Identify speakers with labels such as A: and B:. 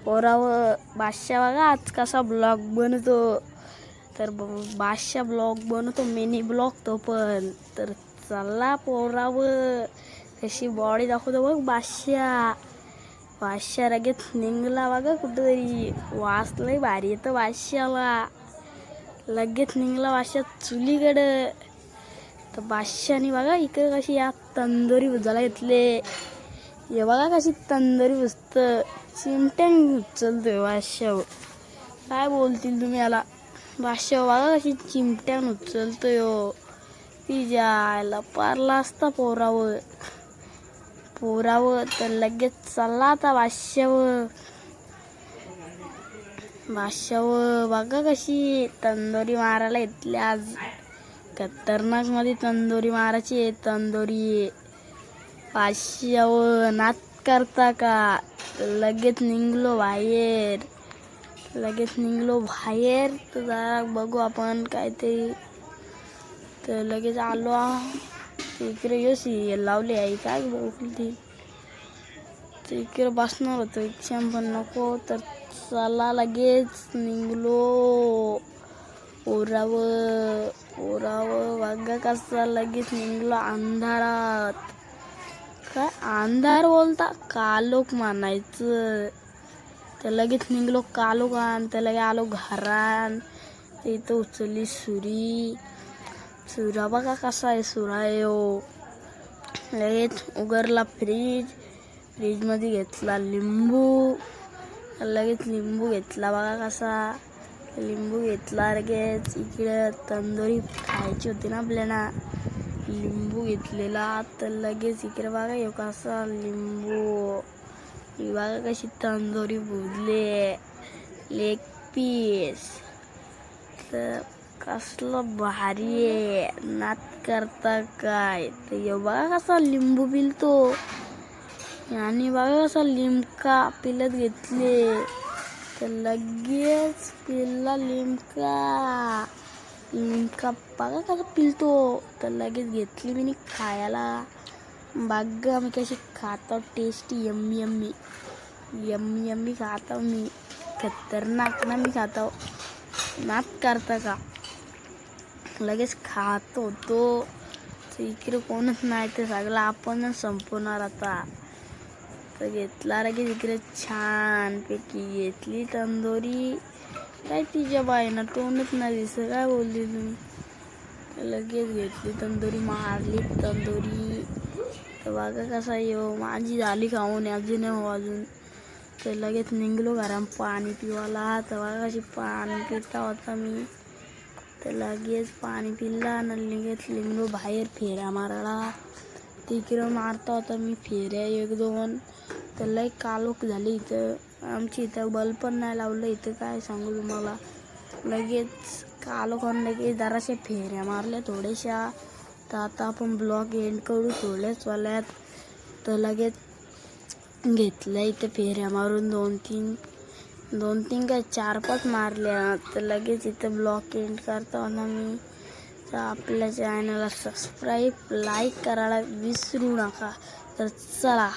A: पोरावं बादशाह बघा आज कसा ब्लॉग बनवतो. तर बादशाह ब्लॉग बनवतो, मिनी ब्लॉग तो पण. तर चला पोरावं कशी बॉडी दाखवतो बघ बादशाह लगेच निघला बघा कुठंतरी. वाचलंय भारी येतं बादशाहला. लगेच निघला बादशाह चुलीकडं. तर बादशाहनी बघा इकडे कशी या तंदुरी भुजायला घेतले. हे बघा कशी तंदुरी भुजतं. चिमट्यान उचलतोय बादशाह. काय बोलतील तुम्ही याला. बादशाह बघा कशी चिमट्यान उचलतोय. ती जायला पारला असता पोरावं. तर लगेच चालला आता बादशाह बघा कशी तंदुरी मारायला घेतली आज. खतरनाक मध्ये तंदुरी मारायची. तंदुरी बादशाह नाच करता का. लगेच निघलो बाहेर. तर जरा बघू आपण काहीतरी. तर लगेच आलो. इकडे यो सिरियल लावली आहे काय बोलती. तर इकडे बसणार होतो इच्छाम पण नको. तर चला लगेच निघलो. ओरावं बघा कसा लगेच निघलो अंधारात. काय अंधार बोलता कालोख म्हणायचं. तर लगेच निघलो कालोखान. तर लगे आलो घरान. इथं उचलली सुरा बघा कसा आहे सुरा. लगेच उघडला फ्रीज मध्ये घेतला लिंबू. लगेच लिंबू घेतला बघा कसा. लिंबू घेतला लगेच. इकडे तंदुरी खायची होती ना आपल्याला. लिंबू घेतलेला. तर लगेच इकडे बघा हे कसा लिंबू. बघा कशी तंदुरी भुजले लेग पीस. तर कसलं भारी आहे. नाच करता काय. तर हे बघा कसा लिंबू पिलतो. आणि बघा कसा लिमका पिलत घेतले. तर लगेच पिल्ला लिमका बघा कसा पिलतो. तर लगेच घेतली मी खायला. बघा मी कशी खातो. टेस्टी यम्मी खाता मी. खतरनाक ना मी खातो. नाच करता का. लगेच खात होतो. तर इकडे कोणच नाही. तर सगळं आपणच संपवणार आता. तर घेतला लगेच इकडे छानपैकी घेतली तंदुरी. काय तिच्या बाईना तोंडच नाही दिसत. काय बोलली तुम्ही. लगेच घेतली तंदुरी मारली तंदुरी. तर बघा कसा माझी झाली खाऊन अजून. तर लगेच निघलो घरात पाणी पिवायला. तर बघा कशी पाणी पिता होता मी. तर लगेच पाणी पिल्ला आणि लगेच निघलो बाहेर फेऱ्या मारायला. तिकडं मारता होता मी फेऱ्या 1-2. तर लई कालोख झाली इथं. आमची इथं बल्ब पण नाही लावलं. इथं काय सांगू तुम्हाला. लगेच कालोखान लगेच जराशा फेऱ्या मारल्या थोड्याशा. तर आता आपण ब्लॉग एंड करू थोड्याच वाल्यात. तर लगेच घेतल्या इथं फेऱ्या मारून 2-3 काय 4-5 मारल्या. तर लगेच इथं ब्लॉग एंड करतो ना मी. तर आपल्या चॅनलला सबस्क्राईब लाईक करायला विसरू नका. तर चला.